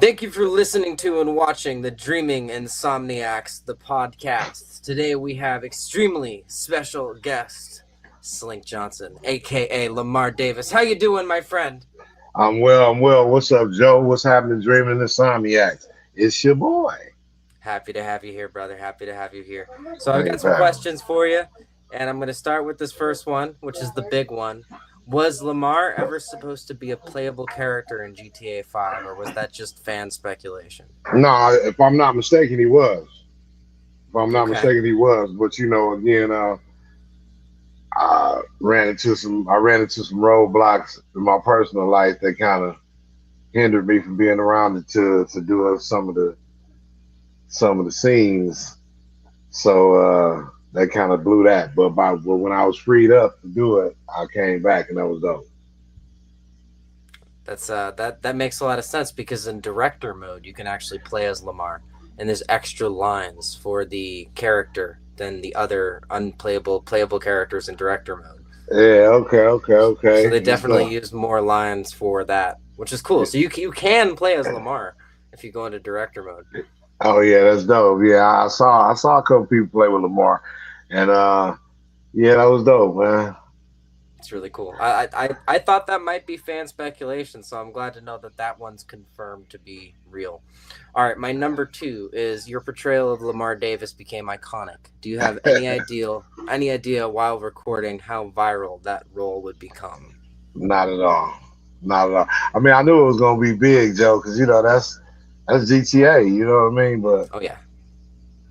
Thank you for listening to and watching the Dreaming Insomniacs, the podcast. Today we have extremely special guest, Slink Johnson, aka Lamar Davis. How you doing, my friend? I'm well. I'm well. What's up, Joe? What's happening? Dreaming Insomniacs. It's your boy. Happy to have you here, brother. Happy to have you here. So I've got Thanks, some pal. questions for you, and I'm going to start with this first one, which is the big one. Was Lamar ever supposed to be a playable character in GTA 5, or was that just fan speculation? No, if I'm not mistaken, he was. If I'm not Okay. mistaken, he was. But again, I ran into some roadblocks in my personal life that kind of hindered me from being around to do some of the scenes. So that kind of blew that. But when I was freed up to do it, I came back and that was dope. That makes a lot of sense because in director mode you can actually play as Lamar, and there's extra lines for the character than the other unplayable playable characters in director mode. Yeah. So Okay. they Good definitely stuff. use more lines for that, which is cool. So you can play as Lamar if you go into director mode. Oh yeah, that's dope. Yeah, I saw a couple people play with Lamar, and yeah, that was dope, man. It's really cool. I thought that might be fan speculation, so I'm glad to know that that one's confirmed to be real. All right, my number two is your portrayal of Lamar Davis became iconic. Do you have any idea while recording how viral that role would become? Not at all, not at all. I mean, I knew it was gonna be big, Joe, because that's GTA. You know what I mean? But Oh yeah,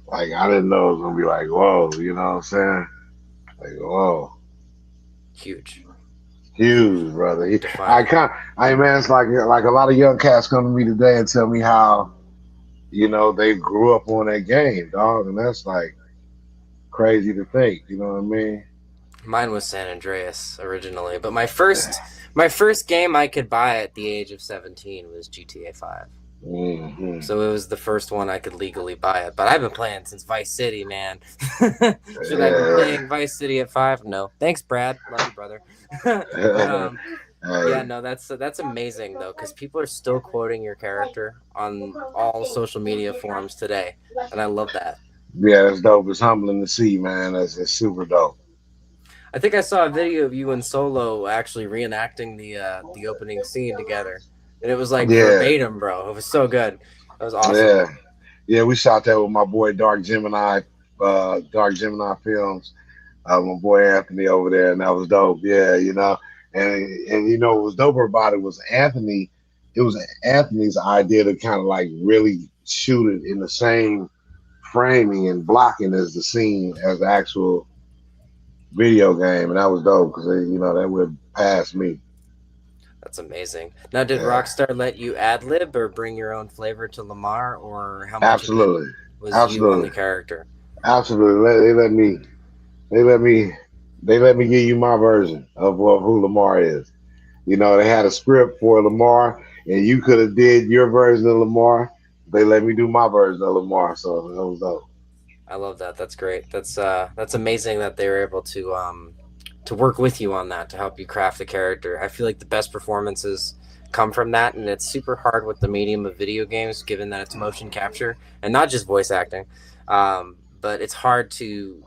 like, I didn't know it was gonna be like, whoa. You know what I'm saying? Like, whoa, huge, huge, brother. defining. I man, it's like a lot of young cats come to me today and tell me how they grew up on that game, dog, and that's like crazy to think. You know what I mean? Mine was San Andreas originally, but my first game I could buy at the age of 17 was GTA 5. Hmm. So it was the first one I could legally buy it. But I've been playing since Vice City, man. Should I be Yeah. playing Vice City at 5? No. Thanks, Brad. Love you, brother. But yeah, Hey, no, that's amazing though, because people are still quoting your character on all social media forums today, and I love that. yeah, that's dope. It's humbling to see, man. That's super dope. I think I saw a video of you and Solo actually reenacting the opening scene together, and it was like Yeah, verbatim, bro. It was so good. That was awesome. yeah, yeah. We shot that with my boy Dark Gemini Films. My boy Anthony over there, and that was dope. Yeah, and what was doper about it was Anthony. It was Anthony's idea to kind of like really shoot it in the same framing and blocking as the scene as the actual video game, and that was dope because that would pass me. That's amazing. Now, did Yeah, Rockstar let you ad lib or bring your own flavor to Lamar, or how much of it absolutely, was you on the absolutely, character? absolutely. They let me, they let me give you my version of who Lamar is. They had a script for Lamar, and you could have did your version of Lamar. They let me do my version of Lamar, so that was dope. I love that. That's great. That's amazing that they were able to work with you on that to help you craft the character. I feel like the best performances come from that, and it's super hard with the medium of video games, given that it's motion capture and not just voice acting. But it's hard to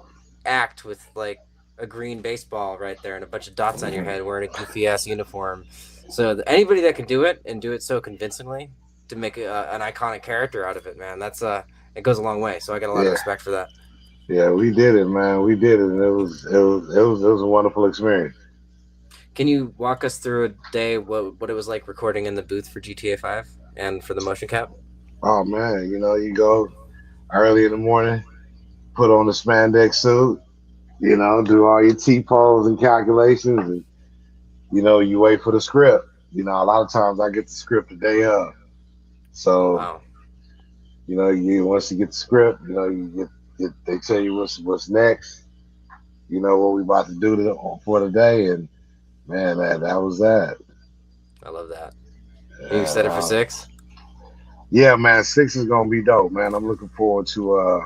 act with like a green baseball right there and a bunch of dots on your head wearing a goofy ass uniform. So anybody that can do it and do it so convincingly to make an iconic character out of it, man, that's it goes a long way. So I got a lot of Yeah, respect for that. yeah, we did it, man. We did it, and it was a wonderful experience. Can you walk us through a day what it was like recording in the booth for GTA 5 and for the motion cap? Oh man, you go early in the morning, put on the spandex suit, do all your T pose and calculations, and you wait for the script. A lot of times I get the script the day of, Oh so wow, you once you get the script, they tell you what's next. What we about to do for the day, and man, that was that. I love that. You And, excited for 6? yeah, man, six is gonna be dope, man. I'm looking forward to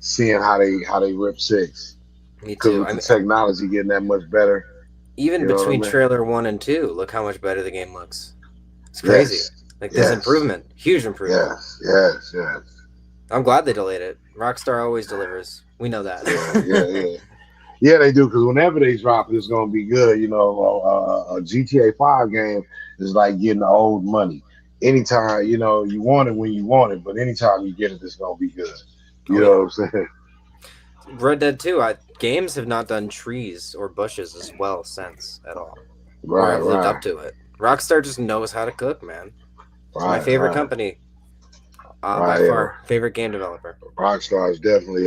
seeing how they rip six Me because too. with I the mean, technology getting that much better, even you know what I between mean? trailer 1 and 2, look how much better the game looks. It's crazy. Yes, Like there's Yes, improvement, huge improvement. yes. I'm glad they delayed it. Rockstar always delivers. We know that. Yeah. Yeah, they do because whenever they drop it, it's gonna be good. You know, a GTA 5 game is like getting old money. Anytime, you know, you want it when you want it, but anytime you get it, it's gonna be good. Oh You know yeah. what I'm saying? Red Dead 2, games have not done trees or bushes as well since at all, or Right, have lived right, up to it. Rockstar just knows how to cook, man. It's my right, favorite right, company, by right. Yeah, far. Favorite game developer. Rockstar is definitely,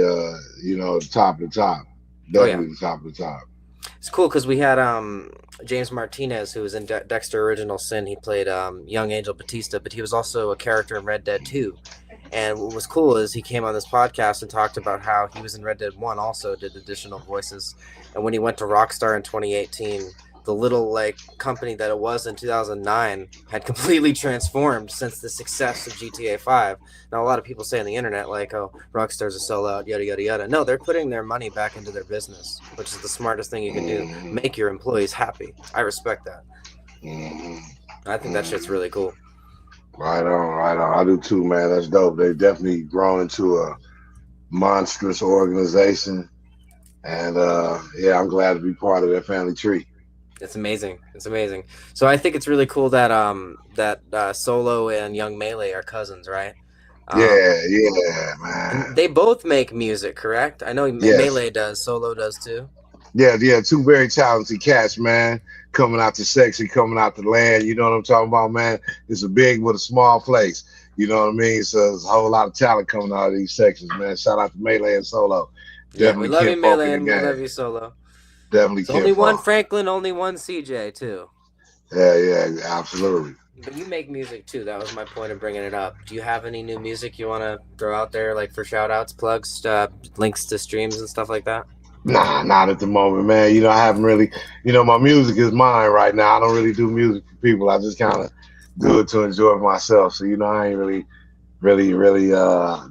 you know, top of the top. Oh yeah, Definitely the top of the top. it's cool because we had James Martinez, who was in Dexter Original Sin. He played young Angel Batista, but he was also a character in Red Dead 2. And what was cool is he came on this podcast and talked about how he was in Red Dead 1, also did additional voices. And when he went to Rockstar in 2018, the little like company that it was in 2009 had completely transformed since the success of GTA 5. Now a lot of people say on the internet like, "Oh, Rockstar's a sellout, yada yada yada." No, they're putting their money back into their business, which is the smartest thing you can do. Hmm. Make your employees happy. I respect that. Hmm. I think that shit's really cool. Right on, right on. I do too, man. That's dope. They definitely grown into a monstrous organization, and yeah, I'm glad to be part of that family tree. It's amazing. It's amazing. So I think it's really cool that Solo and Young Melee are cousins, right? Um, Yeah, man. and they both make music, correct? I know Yes, Melee does. Solo does too. yeah. Two very talented cats, man. Coming out to sexy, coming out to land. You know what I'm talking about, man? It's a big with a small place. You know what I mean? So there's a whole lot of talent coming out of these sections, man. Shout out to Melee and Solo. Yeah, we Definitely love you, kinfolk in Melee, the and we game. love you, Solo. Definitely It's only one kinfolk. Franklin, only one CJ too. Yeah, absolutely. But you make music too. That was my point of bringing it up. Do you have any new music you want to throw out there, like for shout outs, plugs, links to streams and stuff like that? Nah, not at the moment, man. You know, I haven't really, you know, my music is mine right now. I don't really do music for people. I just kind of do it to enjoy myself. So, you know, I ain't really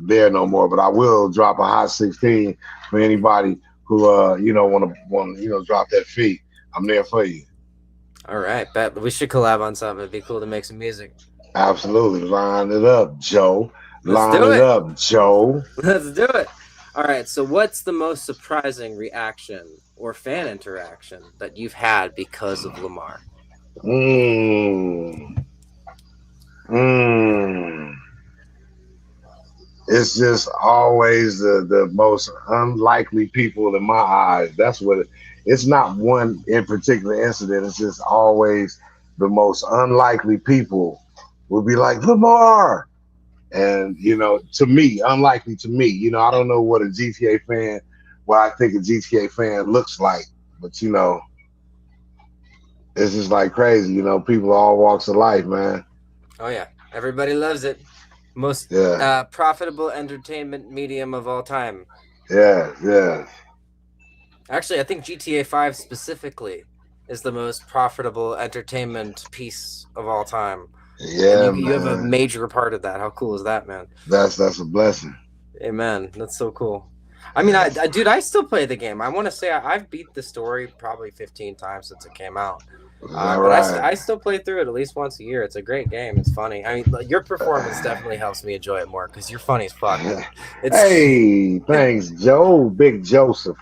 there no more. But I will drop a hot 16 for anybody who you know, want to, you know, drop that fee. I'm there for you. All right, bet we should collab on something. It'd be cool to make some music. Absolutely. Line it up, Joe. Let's Line do it it. up, Joe. Let's do it. All right. So, what's the most surprising reaction or fan interaction that you've had because of Lamar? Mmm. Mmm. It's just always the most unlikely people in my eyes. That's what it's not one in particular incident. It's just always the most unlikely people will be like Lamar, and you know, to me, unlikely to me. You know, I don't know what a GTA fan, what I think a GTA fan looks like, but you know, it's just like crazy. You know, people of all walks of life, man. Oh yeah, everybody loves it. Most Yeah, profitable entertainment medium of all time. yeah. Actually, I think GTA 5 specifically is the most profitable entertainment piece of all time. And Yeah, you have a man. major part of that. How cool is that, man? That's a blessing. Amen. That's so cool. I mean, Yeah. dude, I still play the game. I want to say I've beat the story probably 15 times since it came out. Is that But right? I still play through it at least once a year. It's a great game. It's funny. I mean, your performance definitely helps me enjoy it more because you're funny as fuck. It's Hey, thanks, Joe. Big Joseph.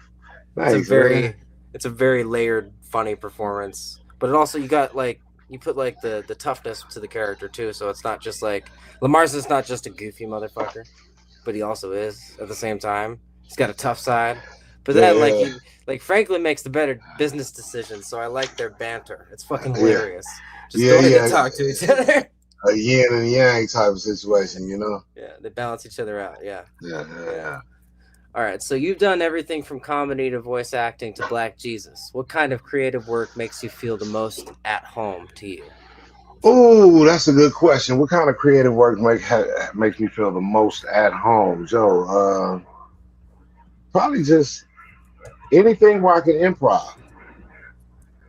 it's a Thanks, man. very it's a very layered, funny performance. But it also you got like you put like the toughness to the character too. So it's not just like Lamar's is not just a goofy motherfucker, but he also is at the same time. He's got a tough side. But then Yeah, like Franklin makes the better business decisions, so I like their banter. It's fucking yeah, hilarious. Just the way they yeah. talk to each other. A yin and yang type of situation, you know? Yeah, they balance each other out. Yeah. Yeah. Yeah. All right, so you've done everything from comedy to voice acting to Black Jesus. What kind of creative work makes you feel the most at home to you? Oh, that's a good question. What kind of creative work makes me feel the most at home, Joe? Probably just anything where I can improv,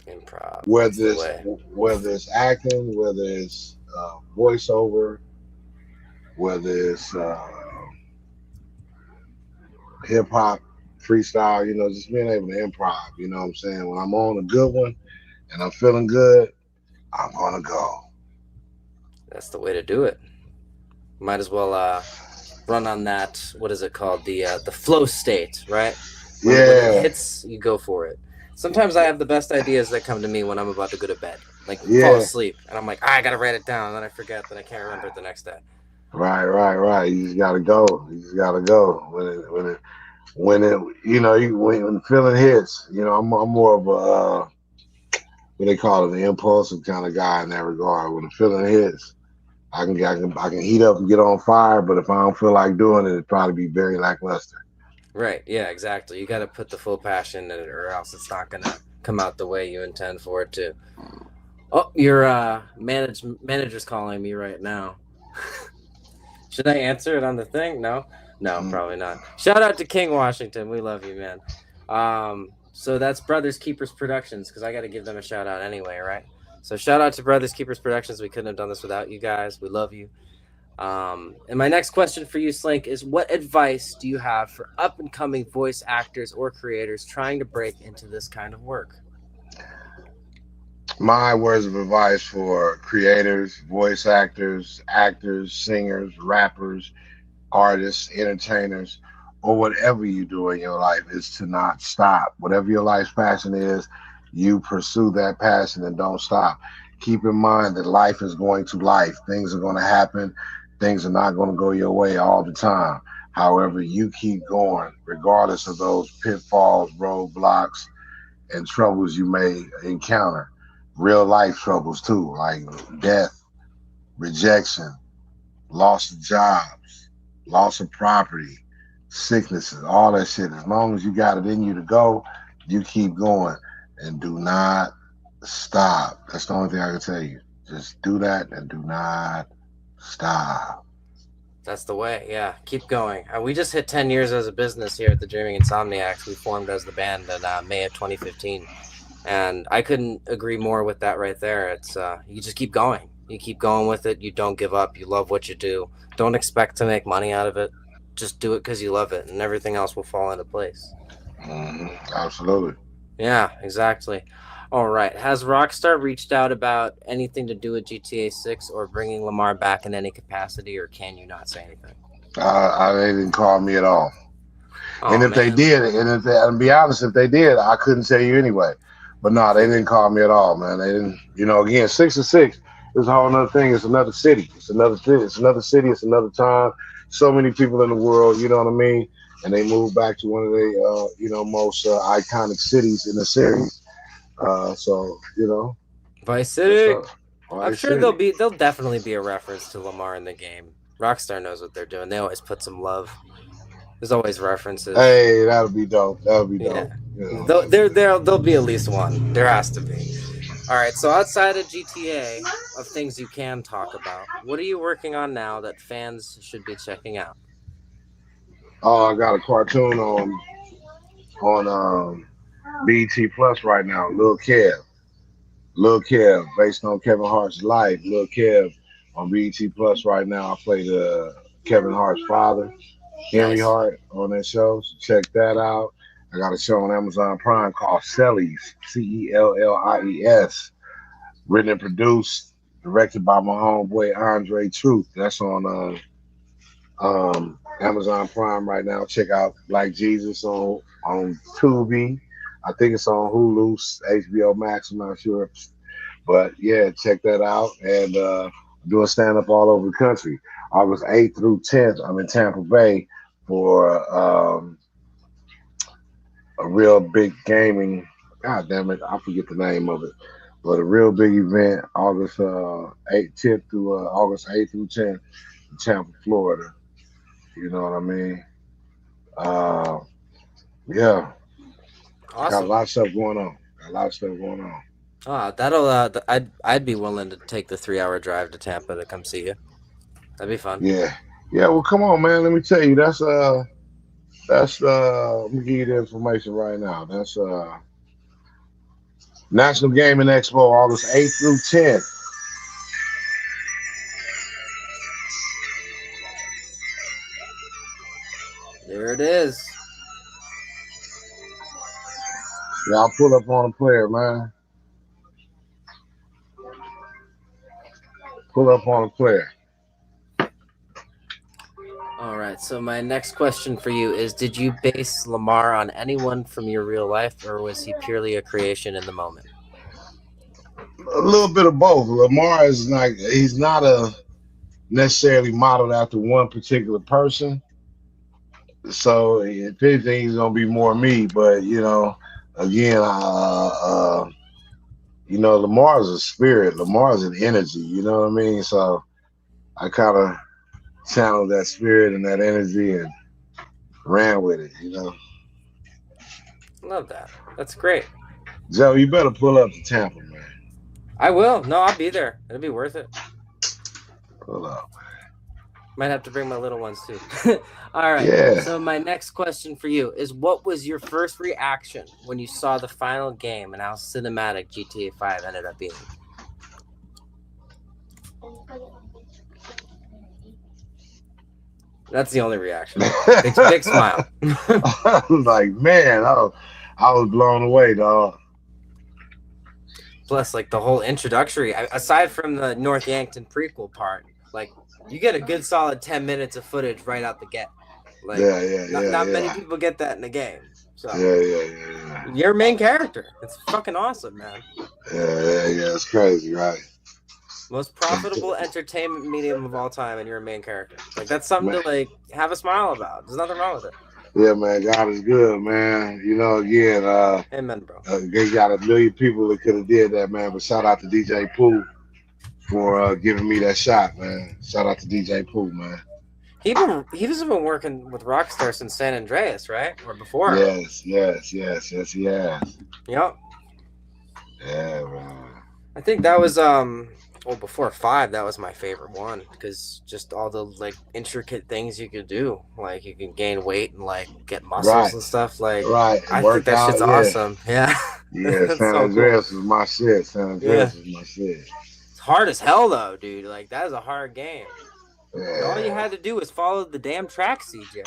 Improv, that's whether the it's way. whether it's acting, whether it's voiceover, whether it's hip hop, freestyle, you know, just being able to improv, you know what I'm saying? When I'm on a good one and I'm feeling good, I'm gonna go. That's the way to do it. Might as well run on that. What is it called? The flow state, right? When it Yeah, hits, you go for it. Sometimes I have the best ideas that come to me when I'm about to go to bed, like fall yeah. asleep, and I'm like, I gotta write it down, and then I forget, then I can't remember it the next day. Right. You just gotta go. You just gotta go when it when the feeling hits. I'm more of a what they call it, an impulsive kind of guy in that regard. When the feeling hits, I can heat up and get on fire. But if I don't feel like doing it, it'd probably be very lackluster. Right? Yeah, exactly. You got to put the full passion in it, or else it's not gonna come out the way you intend for it to. Oh, your manager's calling me right now. Should I answer it on the thing? No, no, Mm. probably not. Shout out to King Washington. We love you, man. So that's Brothers Keepers Productions because I got to give them a shout out anyway, right? So shout out to Brothers Keepers Productions. We couldn't have done this without you guys. We love you. And my next question for you, Slink, is what advice do you have for up and coming voice actors or creators trying to break into this kind of work? My words of advice for creators, voice actors, singers, rappers, artists, entertainers, or whatever you do in your life is to not stop. Whatever your life's passion is, you pursue that passion and don't stop. Keep in mind that life is going to life. Things are going to happen. Things are not going to go your way all the time. However, you keep going, regardless of those pitfalls, roadblocks, and troubles you may encounter. Real life troubles too, like death, rejection, loss of jobs, loss of property, sicknesses, all that shit. As long as you got it in you to go, you keep going and do not stop. That's the only thing I can tell you. Just do that and do not stop. That's the way. Yeah, keep going. We just hit 10 years as a business here at the Dreaming Insomniacs. We formed as the band in May of 2015. And I couldn't agree more with that right there. It's you just keep going. You keep going with it. You don't give up. You love what you do. Don't expect to make money out of it. Just do it because you love it, and everything else will fall into place. Absolutely. Yeah, exactly. All right. Has Rockstar reached out about anything to do with GTA 6 or bringing Lamar back in any capacity, or can you not say anything? They didn't call me at all. And Oh, if they man. did, and be honest, if they did, I couldn't tell you anyway. But no, they didn't Figured. call me at all, man. They didn't. Again, 6 to 6 is a whole other thing. It's another city. It's another city. It's another city. It's another time. So many people in the world. You know what I mean? And they moved back to one of the most iconic cities in the series. So Vice what's City. up? I'm Vice sure City. there'll definitely be a reference to Lamar in the game. Rockstar knows what they're doing. They always put some love. There's always references. Hey, that'll be dope. That'll be Yeah. dope. There'll be at least one. There has to be. All right. So outside of GTA, of things you can talk about, what are you working on now that fans should be checking out? Oh, I got a cartoon on BT Plus right now. Lil Kev, based on Kevin Hart's life. Lil Kev on BT Plus right now. I played Kevin Hart's father, Henry Nice. Hart, on that show. So check that out. I got a show on Amazon Prime called Cellies, Cellies, written and produced, directed by my homeboy Andre Truth. That's on Amazon Prime right now. Check out Black Jesus on Tubi. I think it's on Hulu, HBO Max. I'm not sure, but yeah, check that out. And I'm doing stand up all over the country. August 8th through 10th, I'm in Tampa Bay for a real big gaming. God damn it, I forget the name of it. But a real big event, August 8th, 10th through August 8th through 10th in Tampa, Florida. You know what I mean? Uh, yeah, got a Awesome. lot of stuff going on. Got a lot of stuff going on. That'll. I'd be willing to take the 3 hour drive to Tampa to come see you. That'd be fun. Yeah, yeah. Well, come on, man. Let me tell you, that's let me give you the information right now. That's National Gaming Expo, August 8th through 10th. There it is. Yeah, I'll pull up on a player, man. pull up on a player. All right. So my next question for you is: did you base Lamar on anyone from your real life, or was he purely a creation in the moment? A little bit of both. Lamar is like he's not a necessarily modeled after one particular person. So if anything, he's gonna be more me. But again, Lamar's a spirit. Lamar's an energy. You know what I mean? So I kind of channeled that spirit and that energy and ran with it. Love that. That's great. Joe, you better pull up to Tampa, man. I will. No, I'll be there. It'll be worth it. Pull up. Might have to bring my little ones too. All right. Yeah. So my next question for you is: what was your first reaction when you saw the final game and how cinematic GTA 5 ended up being? That's the only reaction. Big smile. I was like, man, I was blown away, dog. Plus, like the whole introductory, aside from the North Yankton prequel part, like you get a good solid 10 minutes of footage right out the get. Like, not many people get that in the game. So Yeah. You're a main character. It's fucking awesome, man. Yeah. It's crazy, right? Most profitable entertainment medium of all time, and you're a main character. Like that's something to like have a smile about. There's nothing wrong with it. Yeah, man. God is good, man. Again, Amen, bro. they got a million people that could have did that, man. But shout out to DJ Pooh for giving me that shot, man. Shout out to DJ Pooh, man. He was been working with Rockstar since San Andreas, right? Or before? Yes, he has. Yep. Yeah, man. I think that was before 5, that was my favorite one because just all the like intricate things you could do, like you can gain weight and like get muscles and stuff. Like, right, I think that shit's awesome. Yeah. Yeah, San Andreas is my shit. San Andreas is my shit. It's hard as hell though, dude. Like that is a hard game. Yeah. All you had to do was follow the damn track, CJ.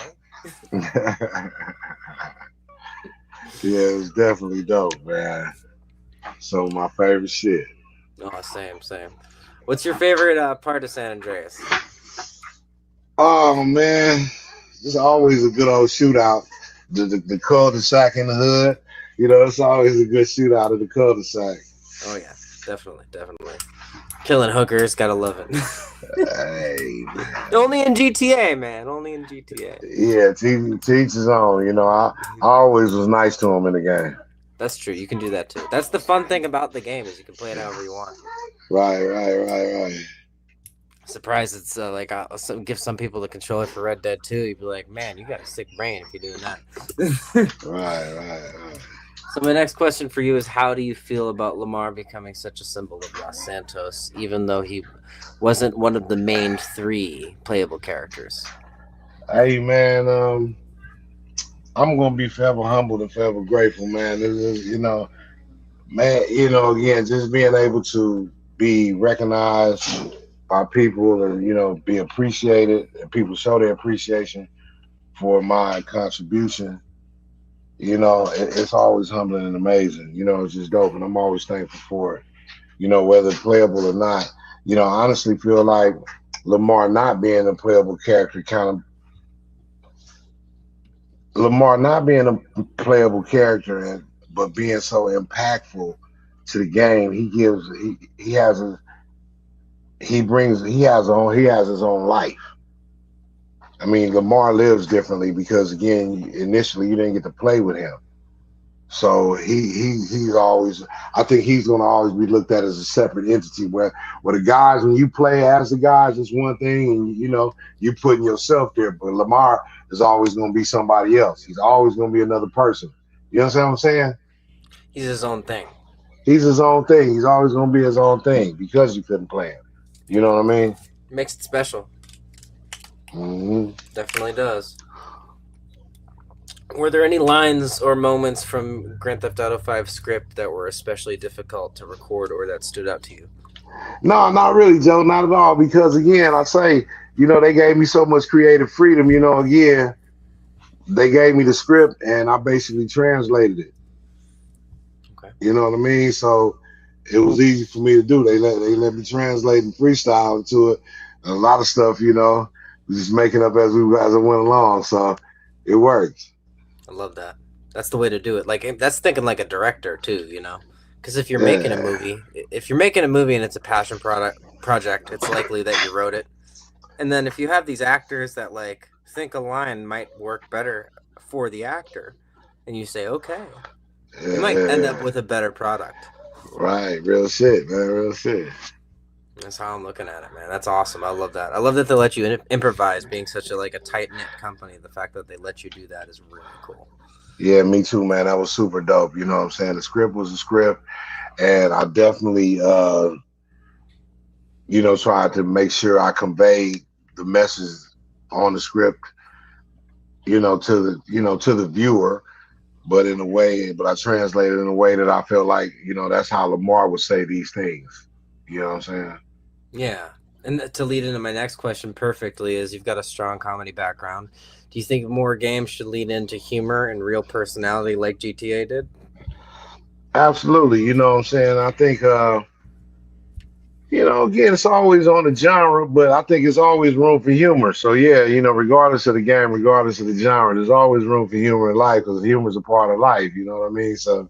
Yeah, it was definitely dope, man. So my favorite shit. Oh, same. What's your favorite part of San Andreas? Oh man, it's always a good old shootout. The cul-de-sac in the hood, it's always a good shootout of the cul-de-sac. Oh yeah, definitely. Killing hookers, gotta love it. Hey, man. Only in GTA, man. Only in GTA. Yeah, to each his own. I always was nice to him in the game. That's true. You can do that too. That's the fun thing about the game is you can play it however you want. Right. Surprised it's give some people the controller for Red Dead 2. You'd be like, man, you got a sick brain if you're doing that. Right. So my next question for you is: how do you feel about Lamar becoming such a symbol of Los Santos, even though he wasn't one of the main 3 playable characters? Hey, man, I'm gonna be forever humbled and forever grateful, man. This is, man, again, just being able to be recognized by people and be appreciated, and people show their appreciation for my contribution. It's always humbling and amazing. It's just dope, and I'm always thankful for it. Whether playable or not. I honestly feel like Lamar not being a playable character but being so impactful to the game, he has his own life. I mean, Lamar lives differently because again, initially you didn't get to play with him. So he's always, I think he's gonna always be looked at as a separate entity where the guys, when you play as the guys, it's one thing and you're putting yourself there, but Lamar is always gonna be somebody else. He's always gonna be another person. You understand what I'm saying? He's his own thing. He's his own thing. He's always gonna be his own thing because you couldn't play him. You know what I mean? Makes it special. Mm-hmm. Definitely does. Were there any lines or moments from Grand Theft Auto 5 script that were especially difficult to record or that stood out to you? No, not really, Joe. Not at all. Because again, I say, they gave me so much creative freedom. Again, they gave me the script and I basically translated it. Okay. You know what I mean? So, it was easy for me to do. They let me translate and freestyle into it. And a lot of stuff, we just making up as I went along. So it worked. I love that. That's the way to do it. Like that's thinking like a director too, you know. Because Yeah, if you're making a movie and it's a passion project, it's likely that you wrote it. And then if you have these actors that like think a line might work better for the actor, and you say okay, you yeah, might end up yeah. with a better product. Right, real shit, man, real shit. That's how I'm looking at it, man. That's awesome. I love that. I love that they let you improvise, being such a like a tight knit company. The fact that they let you do that is really cool. Yeah, me too, man. That was super dope. You know what I'm saying? The script was a script, and I definitely, tried to make sure I conveyed the message on the script, to the viewer, but in a way, but I translated in a way that I felt like, that's how Lamar would say these things. You know what I'm saying? Yeah. And to lead into my next question perfectly is you've got a strong comedy background. Do you think more games should lean into humor and real personality like GTA did? Absolutely. You know what I'm saying? I think, again, it's always on the genre, but I think it's always room for humor. So yeah, regardless of the game, regardless of the genre, there's always room for humor in life because humor is a part of life. You know what I mean? So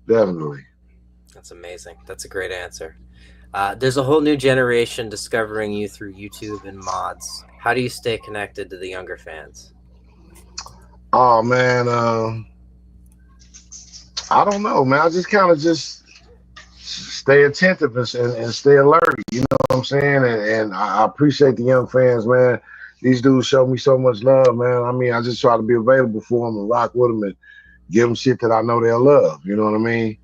definitely. That's amazing. That's a great answer. There's a whole new generation discovering you through YouTube and mods. How do you stay connected to the younger fans? Oh man, I don't know, man. I just kind of just stay attentive and stay alert. You know what I'm saying? And I appreciate the young fans, man. These dudes show me so much love, man. I mean, I just try to be available for them and rock with them and give them shit that I know they'll love. You know what I mean?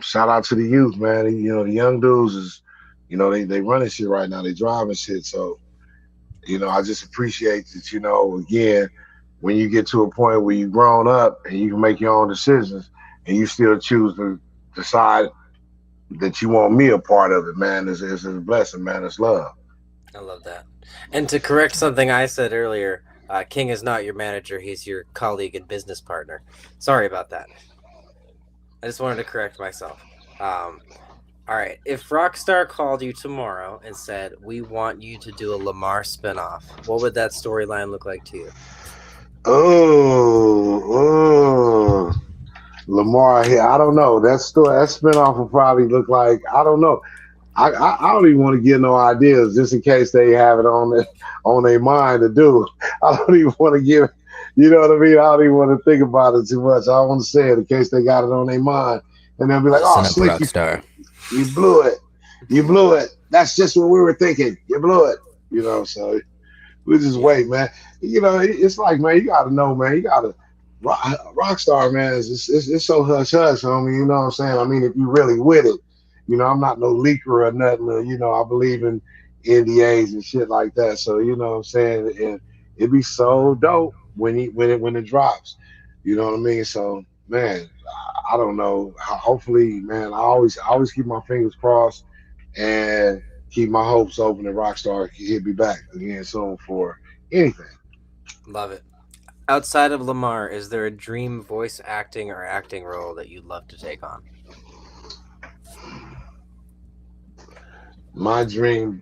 Shout out to the youth, man. The young dudes is, they running shit right now. They driving shit. So, I just appreciate that, again, when you get to a point where you've grown up and you can make your own decisions and you still choose to decide that you want me a part of it, man, is a blessing, man. It's love. I love that. And to correct something I said earlier, King is not your manager. He's your colleague and business partner. Sorry about that. I just wanted to correct myself. Um, all right. If Rockstar called you tomorrow and said, we want you to do a Lamar spinoff, what would that storyline look like to you? Oh, Lamar here. I don't know. That spinoff will probably look like, I don't know. I don't even want to give no ideas just in case they have it on their mind to do. I don't even want to give, you know what I mean? I don't even want to think about it too much. I don't want to say it in case they got it on their mind. And they'll be like, oh, Listen up, Slink, Rockstar. you blew it. You blew it. That's just what we were thinking. You blew it. So we just Yeah. wait, man. It's like, man, you got to know, man. You got to, Rockstar, man, it's so hush hush, homie. You know what I'm saying? I mean, if you really with it, I'm not no leaker or nothing. I believe in NDAs and shit like that. So you know what I'm saying? And it'd be so dope when it drops. You know what I mean? So man, I don't know. Hopefully, man, I always keep my fingers crossed and keep my hopes open that Rockstar can hit me back again soon for anything. Love it. Outside of Lamar, is there a dream voice acting or acting role that you'd love to take on? My dream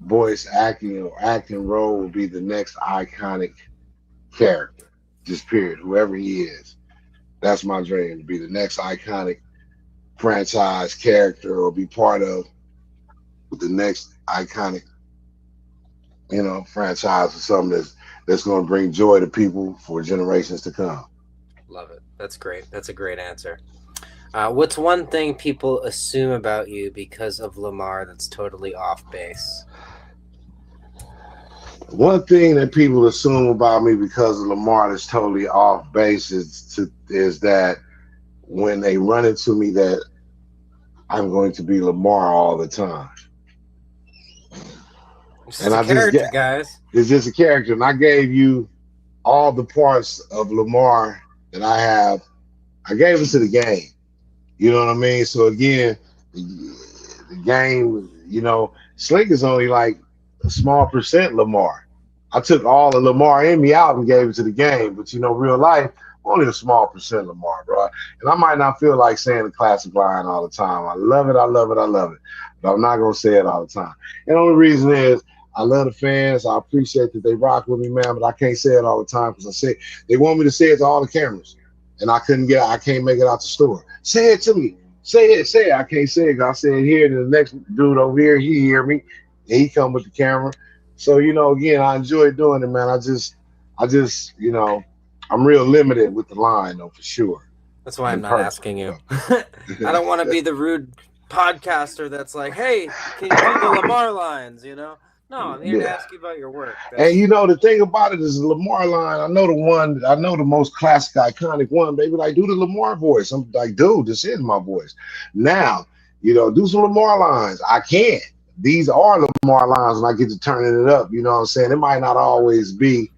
voice acting or acting role will be the next iconic character. Just period. Whoever he is. That's my dream to be the next iconic franchise character or be part of the next iconic, franchise or something that's going to bring joy to people for generations to come. Love it. That's great. That's a great answer. What's one thing people assume about you because of Lamar that's totally off base? One thing that people assume about me because of Lamar that's totally off base is that when they run into me that I'm going to be Lamar all the time. It's And just a I just character, get guys. it's just a character. And I gave you all the parts of Lamar that I have. I gave it to the game. You know what I mean? So again, the game, Slink is only like a small percent Lamar. I took all of Lamar in me out and gave it to the game. But real life, only a small percent Lamar, bro. And I might not feel like saying the classic line all the time. I love it, I love it, I love it. But I'm not gonna say it all the time. And the only reason is I love the fans. I appreciate that they rock with me, man. But I can't say it all the time because I say they want me to say it to all the cameras, and I can't make it out the store. Say it to me. Say it. I can't say it. I say it here, and the next dude over here, he hear me, and he come with the camera. So again, I enjoy doing it, man. I just, I'm real limited with the line, though, for sure. That's why I'm In not person. asking you. I don't want to be the rude podcaster that's like, hey, can you do the Lamar lines, No, I'm here to Yeah. ask you about your work. And the thing about it is the Lamar line. I know the most classic, iconic one. Baby, like do the Lamar voice. I'm like, dude, this is my voice. Now, do some Lamar lines. I can. These are Lamar lines, and I get to turning it up. You know what I'm saying? It might not always be,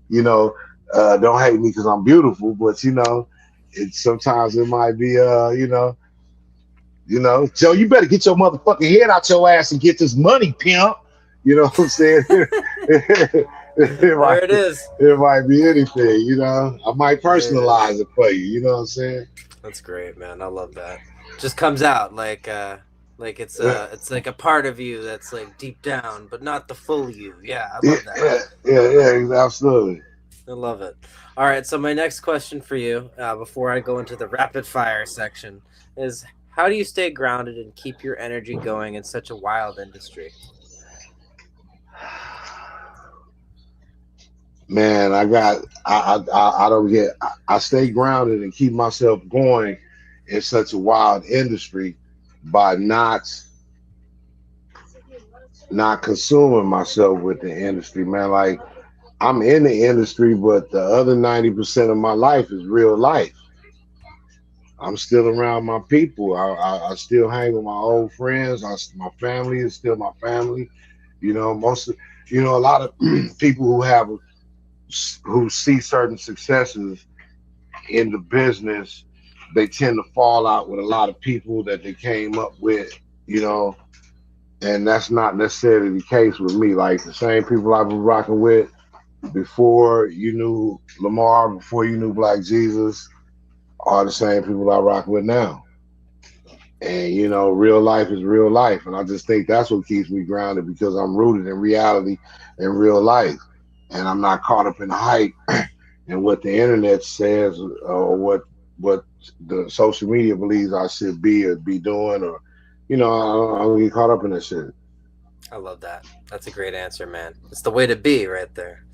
you know, don't hate me because I'm beautiful, but sometimes it might be, Joe, you better get your motherfucking head out your ass and get this money, pimp. You know what I'm saying? it There might it is. it might be anything. I might There it is. personalize it for you. You know what I'm saying? That's great, man. I love that. Just comes out like it's like a part of you that's like deep down, but not the full you. Yeah, I Yeah, love that. yeah, absolutely. I love it. All right, so my next question for you, before I go into the rapid fire section, is how do you stay grounded and keep your energy going in such a wild industry? Man, I don't get. I stay grounded and keep myself going in such a wild industry by not consuming myself with the industry, man. Like I'm in the industry, but the other 90% of my life is real life. I'm still around my people. I still hang with my old friends. My family is still my family. Most of, a lot of people who see certain successes in the business, they tend to fall out with a lot of people that they came up with, you know, and that's not necessarily the case with me. Like the same people I've been rocking with before you knew Lamar, before you knew Black Jesus, are the same people I rock with now. And real life is real life, and I just think that's what keeps me grounded because I'm rooted in reality and real life, and I'm not caught up in hype and what the internet says or what the social media believes I should be or be doing, or I don't get caught up in that shit. I love that. That's a great answer, man. It's the way to be right there.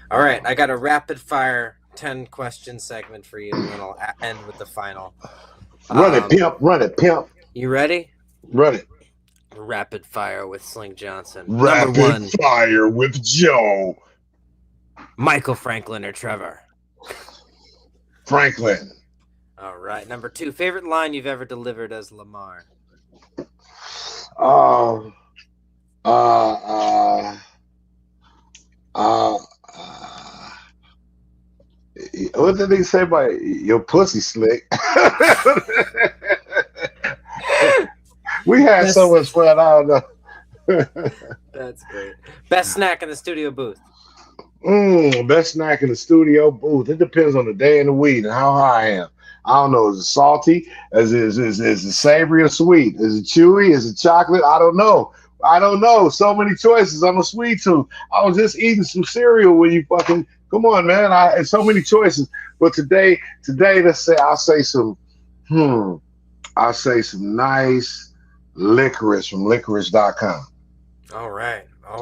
All right, I got a rapid fire 10 question segment for you, and then I'll end with the final. Run it, pimp. Run it, pimp. You ready? Run it. Rapid fire with Slink Johnson. Number Rapid one, fire with Joe Michael Franklin or Trevor? Franklin. All right. Number two, favorite line you've ever delivered as Lamar? Uh, uh, uh, uh, what did he say about your pussy slick? We had so much fun. I don't know. That's great. Best snack in the studio booth? Best snack in the studio booth. It depends on the day and the week and how high I am. I don't know. Is it salty? Is it savory or sweet? Is it chewy? Is it chocolate? I don't know. So many choices. I'm a sweet tooth. I was just eating some cereal when you fucking come on, man. So many choices. But today, let's say I'll say some nice licorice from licorice.com. All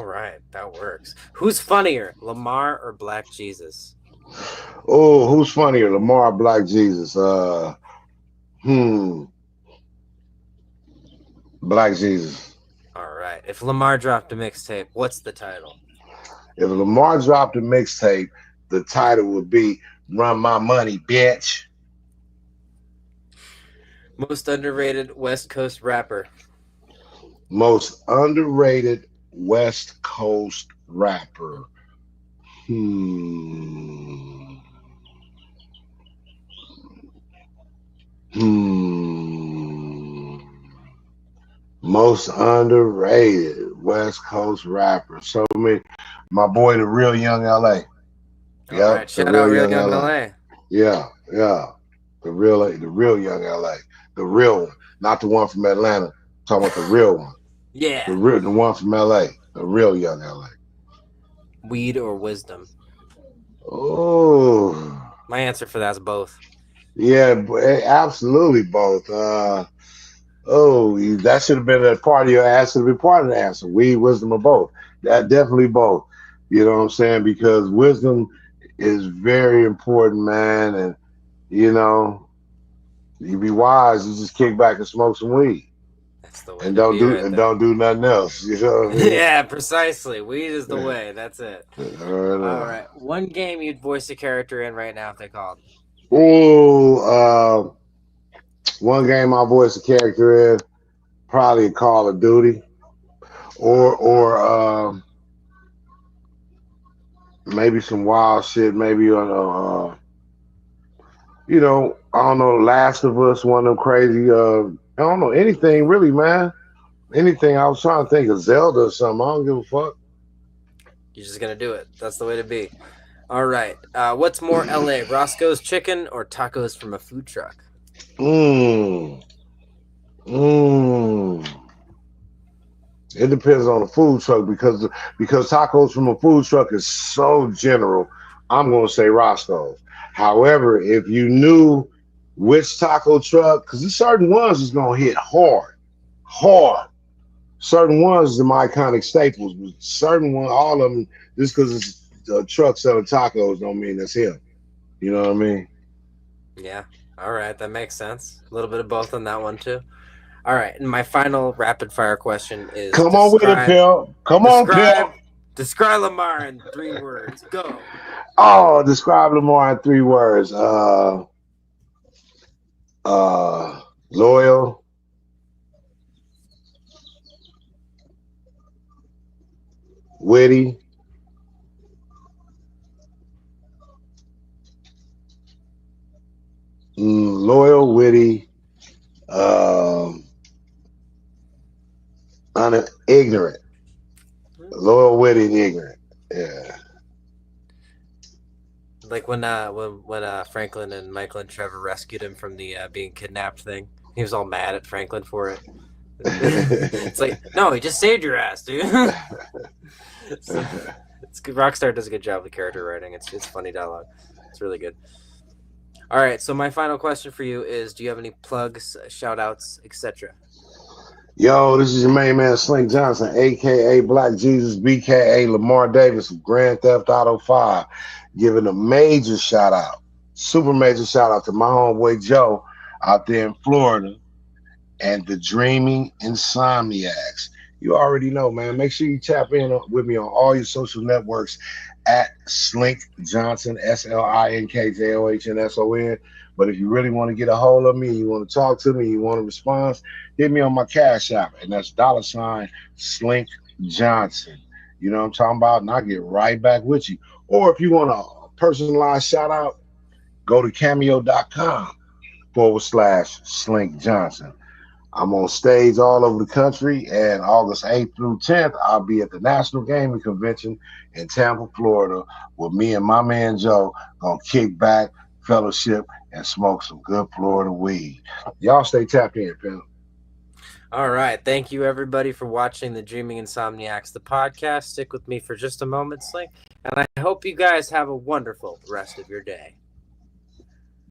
right. That works. Who's funnier, Lamar or Black Jesus? Oh, who's funnier, Lamar or Black Jesus? Black Jesus. All right. If Lamar dropped a mixtape, what's the title? If Lamar dropped a mixtape, the title would be Run My Money, Bitch. Most underrated West Coast rapper? Most underrated West Coast rapper. Most underrated West Coast rapper. So my boy, the real Young LA. All right, shout out Real Young LA. Yeah, yeah. The real young LA. The real one. Not the one from Atlanta. I'm talking about the real one. Yeah. The one from LA. The real young LA. Weed or wisdom? Oh. My answer for that is both. Yeah, absolutely both. Oh, that should have been a part of your answer. To be part of the answer. We wisdom or both. That definitely both. You know what I'm saying? Because wisdom is very important, man. And you know, you be wise. You just kick back and smoke some weed, That's the way to be right and there. don't do nothing else. You know what I mean? Yeah, precisely. Weed is the way. That's it. All Right. right. One game you'd voice a character in right now if they called. Oh, one game I voice a character in probably Call of Duty, or maybe some wild shit. Maybe on I don't know, Last of Us, one of them crazy. I don't know anything really, man. Anything. I was trying to think of Zelda or something. I don't give a fuck. You're just gonna do it. That's the way to be. All right. What's more LA, Roscoe's Chicken or tacos from a food truck? Mmm. Mmm. It depends on the food truck because tacos from a food truck is so general. I'm gonna say Roscoe's. However, if you knew which taco truck, because there's certain ones is gonna hit hard, hard. Certain ones are my iconic staples, but certain one, all of them, just because it's a truck selling tacos, don't mean that's him. You know what I mean? Yeah. All right. That makes sense. A little bit of both on that one too. All right. And my final rapid fire question is Come on with it, pimp. Come on, pimp. describe describe Lamar in 3 words. Go. Oh, describe Lamar in 3 words. Loyal, witty, loyal, witty, um, ignorant. Loyal, witty, and ignorant. Yeah. Like when Franklin and Michael and Trevor rescued him from the being kidnapped thing. He was all mad at Franklin for it. It's like, no, he just saved your ass, dude. So it's good. Rockstar does a good job with character writing. It's funny dialogue. It's really good. All right, so my final question for you is: do you have any plugs, shout outs, etc.? Yo, this is your main man Slink Johnson, aka Black Jesus, BKA Lamar Davis of Grand Theft Auto 5, giving a major shout out, super major shout out to my homeboy Joe out there in Florida and the Dreaming Insomniacs. You already know, man. Make sure you tap in with me on all your social networks at Slink Johnson, SlinkJohnson. But if you really want to get a hold of me, you want to talk to me, you want to respond, hit me on my Cash App, and that's $ Slink Johnson. You know what I'm talking about? And I'll get right back with you. Or if you want a personalized shout out, go to cameo.com/Slink Johnson. I'm on stage all over the country, and August 8th through 10th, I'll be at the National Gaming Convention in Tampa, Florida, with me and my man Joe gonna kick back, fellowship, and smoke some good Florida weed. Y'all stay tapped in, pal. All right, thank you everybody for watching the Dreaming Insomniacs, the podcast. Stick with me for just a moment, Slink, and I hope you guys have a wonderful rest of your day.